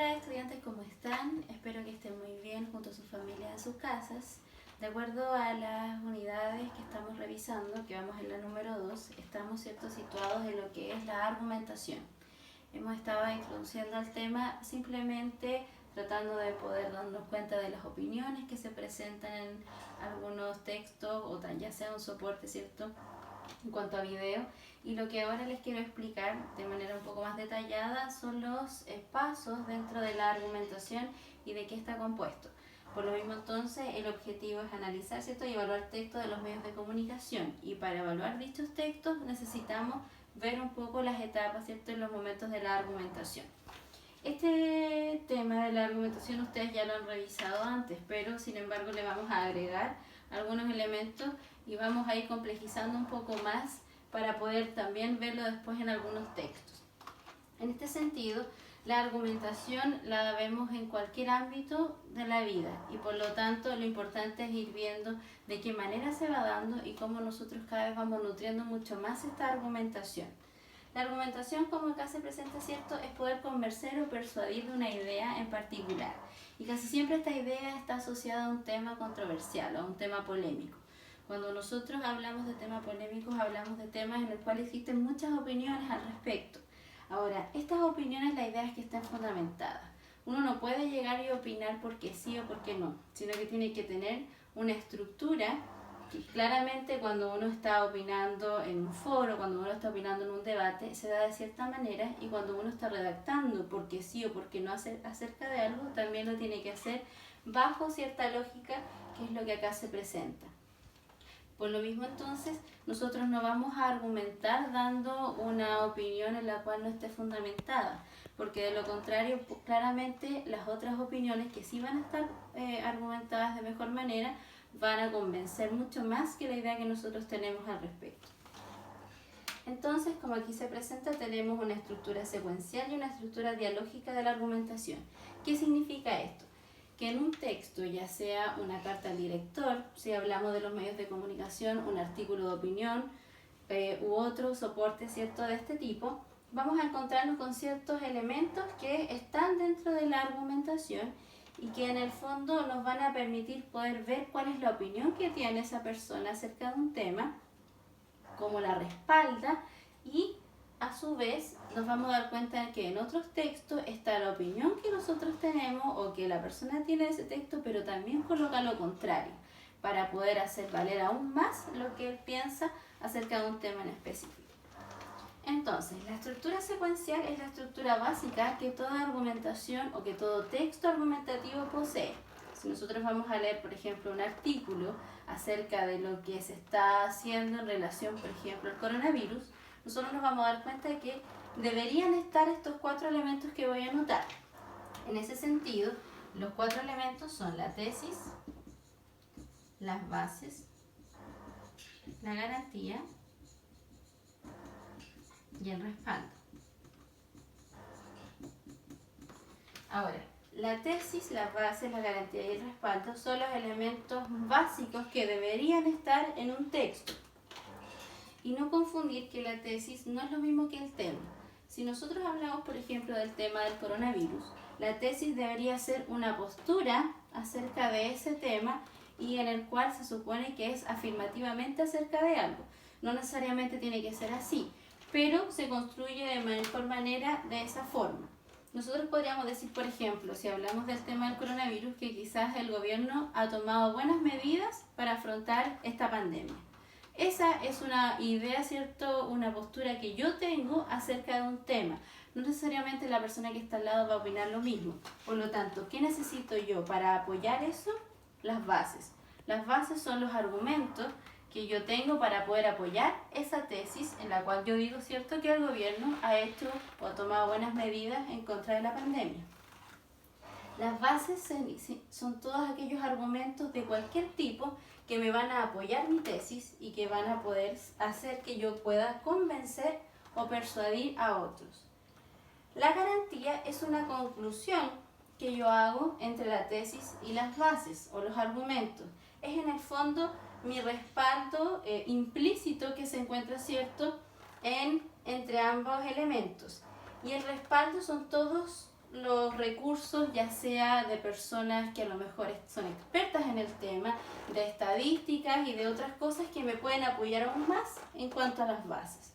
Hola estudiantes, ¿cómo están? Espero que estén muy bien junto a sus familias en sus casas. De acuerdo a las unidades que estamos revisando, que vamos en la número 2, estamos situados en lo que es la argumentación. Hemos estado introduciendo el tema simplemente tratando de poder darnos cuenta de las opiniones que se presentan en algunos textos o ya sea un soporte, ¿cierto?, en cuanto a video. Y lo que ahora les quiero explicar de manera un poco más detallada son los pasos dentro de la argumentación y de qué está compuesto. Por lo mismo, entonces, el objetivo es analizar, ¿cierto?, y evaluar textos de los medios de comunicación. Y para evaluar dichos textos necesitamos ver un poco las etapas, ¿cierto?, en los momentos de la argumentación. Este tema de la argumentación ustedes ya lo han revisado antes, pero sin embargo le vamos a agregar algunos elementos y vamos a ir complejizando un poco más para poder también verlo después en algunos textos. En este sentido, la argumentación la vemos en cualquier ámbito de la vida y por lo tanto lo importante es ir viendo de qué manera se va dando y cómo nosotros cada vez vamos nutriendo mucho más esta argumentación. La argumentación, como acá se presenta, ¿cierto?, es poder convencer o persuadir de una idea en particular. Y casi siempre esta idea está asociada a un tema controversial o a un tema polémico. Cuando nosotros hablamos de temas polémicos, hablamos de temas en los cuales existen muchas opiniones al respecto. Ahora, estas opiniones, la idea es que estén fundamentadas. Uno no puede llegar y opinar porque sí o porque no, sino que tiene que tener una estructura. Y claramente cuando uno está opinando en un foro, cuando uno está opinando en un debate, se da de cierta manera, y cuando uno está redactando porque sí o porque no acerca de algo, también lo tiene que hacer bajo cierta lógica, que es lo que acá se presenta. Por lo mismo, entonces, nosotros no vamos a argumentar dando una opinión en la cual no esté fundamentada, porque de lo contrario, claramente las otras opiniones que sí van a estar argumentadas de mejor manera, van a convencer mucho más que la idea que nosotros tenemos al respecto. Entonces, como aquí se presenta, tenemos una estructura secuencial y una estructura dialógica de la argumentación. ¿Qué significa esto? Que en un texto, ya sea una carta al director, si hablamos de los medios de comunicación, un artículo de opinión u otro soporte, ¿cierto?, de este tipo, vamos a encontrarnos con ciertos elementos que están dentro de la argumentación y que en el fondo nos van a permitir poder ver cuál es la opinión que tiene esa persona acerca de un tema, cómo la respalda, y a su vez nos vamos a dar cuenta de que en otros textos está la opinión que nosotros tenemos o que la persona tiene de ese texto, pero también coloca lo contrario para poder hacer valer aún más lo que él piensa acerca de un tema en específico. Entonces, la estructura secuencial es la estructura básica que toda argumentación o que todo texto argumentativo posee. Si nosotros vamos a leer, por ejemplo, un artículo acerca de lo que se está haciendo en relación, por ejemplo, al coronavirus, nosotros nos vamos a dar cuenta de que deberían estar estos 4 elementos que voy a anotar. En ese sentido, los 4 elementos son la tesis, las bases, la garantía y el respaldo. Ahora, la tesis, las bases, la garantía y el respaldo son los elementos básicos que deberían estar en un texto. Y no confundir que la tesis no es lo mismo que el tema. Si nosotros hablamos, por ejemplo, del tema del coronavirus, la tesis debería ser una postura acerca de ese tema y en el cual se supone que es afirmativamente acerca de algo. No necesariamente tiene que ser así, pero se construye de mejor manera de esa forma. Nosotros podríamos decir, por ejemplo, si hablamos del tema del coronavirus, que quizás el gobierno ha tomado buenas medidas para afrontar esta pandemia. Esa es una idea, ¿cierto?, una postura que yo tengo acerca de un tema. No necesariamente la persona que está al lado va a opinar lo mismo. Por lo tanto, ¿qué necesito yo para apoyar eso? Las bases. Las bases son los argumentos que yo tengo para poder apoyar esa tesis en la cual yo digo, ¿cierto?, que el gobierno ha hecho o ha tomado buenas medidas en contra de la pandemia. Las bases son todos aquellos argumentos de cualquier tipo que me van a apoyar mi tesis y que van a poder hacer que yo pueda convencer o persuadir a otros. La garantía es una conclusión que yo hago entre la tesis y las bases o los argumentos. Es en el fondo mi respaldo implícito que se encuentra, ¿cierto?, entre ambos elementos. Y el respaldo son todos los recursos, ya sea de personas que a lo mejor son expertas en el tema, de estadísticas y de otras cosas que me pueden apoyar aún más en cuanto a las bases.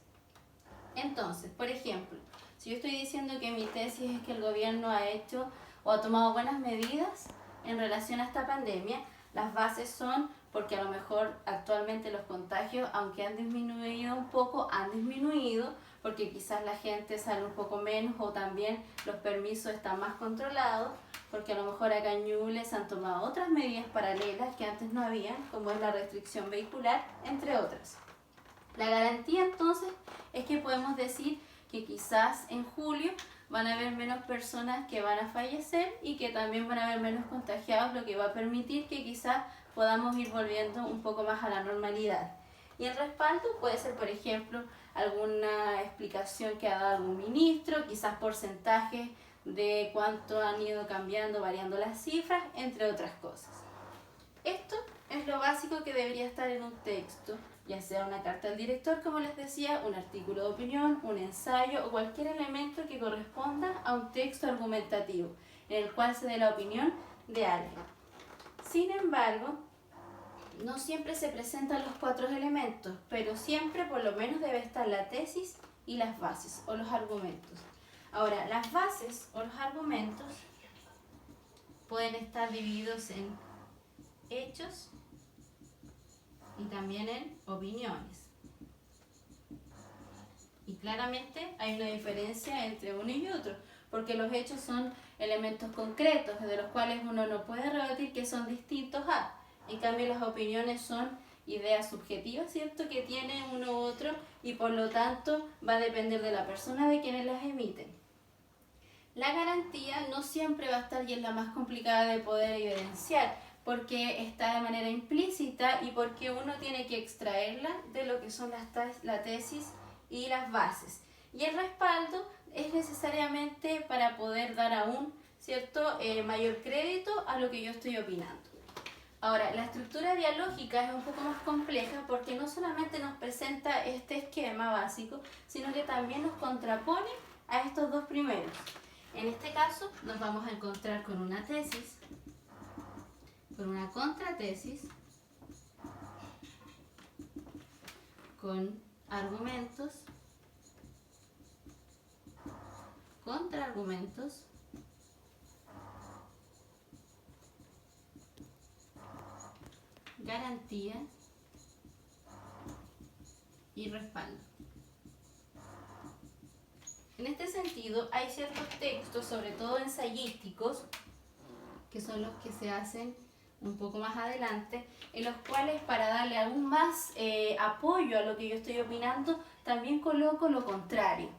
Entonces, por ejemplo, si yo estoy diciendo que mi tesis es que el gobierno ha hecho o ha tomado buenas medidas en relación a esta pandemia, las bases son porque a lo mejor actualmente los contagios, aunque han disminuido un poco, han disminuido porque quizás la gente sale un poco menos o también los permisos están más controlados, porque a lo mejor acá en Ñuble se han tomado otras medidas paralelas que antes no habían, como es la restricción vehicular, entre otras. La garantía entonces es que podemos decir que quizás en julio van a haber menos personas que van a fallecer y que también van a haber menos contagiados, lo que va a permitir que quizás podamos ir volviendo un poco más a la normalidad. Y el respaldo puede ser, por ejemplo, alguna explicación que ha dado algún ministro, quizás porcentajes de cuánto han ido cambiando, variando las cifras, entre otras cosas. Esto es lo básico que debería estar en un texto, ya sea una carta al director, como les decía, un artículo de opinión, un ensayo o cualquier elemento que corresponda a un texto argumentativo, en el cual se dé la opinión de alguien. Sin embargo, no siempre se presentan los 4 elementos, pero siempre por lo menos debe estar la tesis y las bases o los argumentos. Ahora, las bases o los argumentos pueden estar divididos en hechos y también en opiniones. Y claramente hay una diferencia entre uno y otro, porque los hechos son elementos concretos, de los cuales uno no puede rebatir que son distintos a. En cambio, las opiniones son ideas subjetivas, ¿cierto?, que tiene uno u otro y por lo tanto va a depender de la persona de quienes las emiten. La garantía no siempre va a estar y es la más complicada de poder evidenciar, porque está de manera implícita y porque uno tiene que extraerla de lo que son la tesis y las bases. Y el respaldo es necesariamente para poder dar aún, ¿cierto?, mayor crédito a lo que yo estoy opinando. Ahora, la estructura dialógica es un poco más compleja porque no solamente nos presenta este esquema básico, sino que también nos contrapone a estos 2 primeros. En este caso, nos vamos a encontrar con una tesis, con una contratesis, con argumentos, contraargumentos, garantía y respaldo. En este sentido, hay ciertos textos, sobre todo ensayísticos, que son los que se hacen un poco más adelante, en los cuales para darle aún más apoyo a lo que yo estoy opinando, también coloco lo contrario,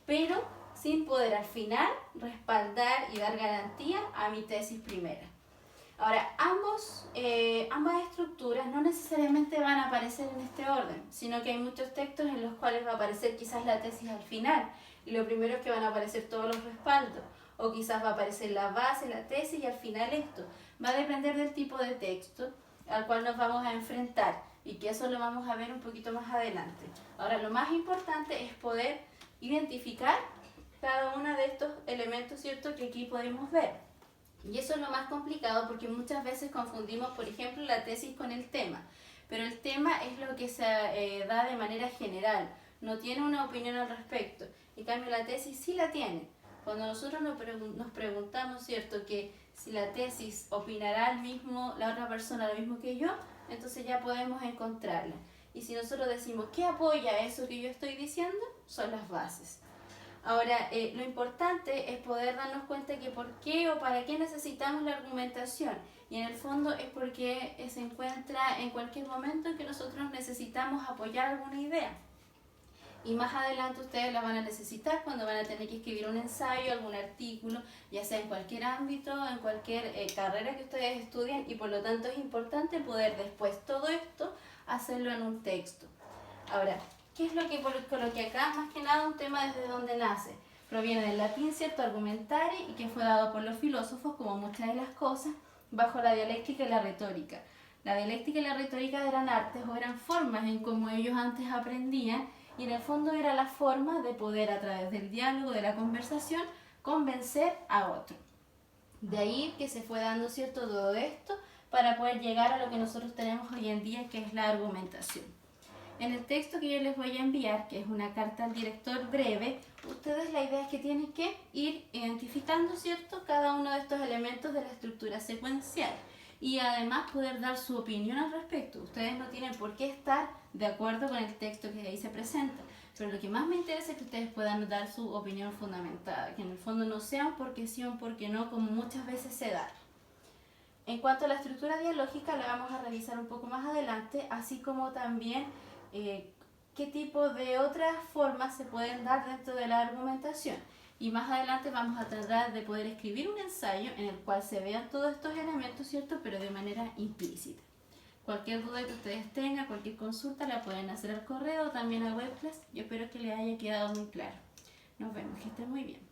pero sin poder al final respaldar y dar garantía a mi tesis primera. Ahora, ambas estructuras no necesariamente van a aparecer en este orden, sino que hay muchos textos en los cuales va a aparecer quizás la tesis al final, y lo primero es que van a aparecer todos los respaldos, o quizás va a aparecer la base, la tesis y al final esto. Va a depender del tipo de texto al cual nos vamos a enfrentar, y que eso lo vamos a ver un poquito más adelante. Ahora, lo más importante es poder identificar cada uno de estos elementos, ¿cierto?, que aquí podemos ver. Y eso es lo más complicado porque muchas veces confundimos, por ejemplo, la tesis con el tema. Pero el tema es lo que se da de manera general, no tiene una opinión al respecto. En cambio, la tesis sí la tiene. Cuando nosotros nos preguntamos, ¿cierto?, que si la tesis opinará la otra persona lo mismo que yo, entonces ya podemos encontrarla. Y si nosotros decimos, ¿qué apoya eso que yo estoy diciendo? Son las bases. Ahora, lo importante es poder darnos cuenta que por qué o para qué necesitamos la argumentación. Y en el fondo es porque se encuentra en cualquier momento en que nosotros necesitamos apoyar alguna idea. Y más adelante ustedes la van a necesitar cuando van a tener que escribir un ensayo, algún artículo, ya sea en cualquier ámbito, en cualquier carrera que ustedes estudien, y por lo tanto es importante poder después todo esto hacerlo en un texto. Ahora, ¿qué es lo que coloqué acá? Más que nada un tema desde donde nace. Proviene del latín, ¿cierto?, argumentare, y que fue dado por los filósofos, como muchas de las cosas, bajo la dialéctica y la retórica. La dialéctica y la retórica eran artes o eran formas en cómo ellos antes aprendían, y en el fondo era la forma de poder, a través del diálogo, de la conversación, convencer a otro. De ahí que se fue dando, ¿cierto?, todo esto para poder llegar a lo que nosotros tenemos hoy en día, que es la argumentación. En el texto que yo les voy a enviar, que es una carta al director breve, ustedes la idea es que tienen que ir identificando, ¿cierto?, cada uno de estos elementos de la estructura secuencial y además poder dar su opinión al respecto. Ustedes no tienen por qué estar de acuerdo con el texto que ahí se presenta, pero lo que más me interesa es que ustedes puedan dar su opinión fundamentada, que en el fondo no sea un porque sí o un porque no, como muchas veces se da. En cuanto a la estructura dialógica, la vamos a revisar un poco más adelante, así como también qué tipo de otras formas se pueden dar dentro de la argumentación. Y más adelante vamos a tratar de poder escribir un ensayo en el cual se vean todos estos elementos, ¿cierto?, pero de manera implícita. Cualquier duda que ustedes tengan, cualquier consulta, la pueden hacer al correo o también a Webclass. Yo espero que les haya quedado muy claro. Nos vemos, que estén muy bien.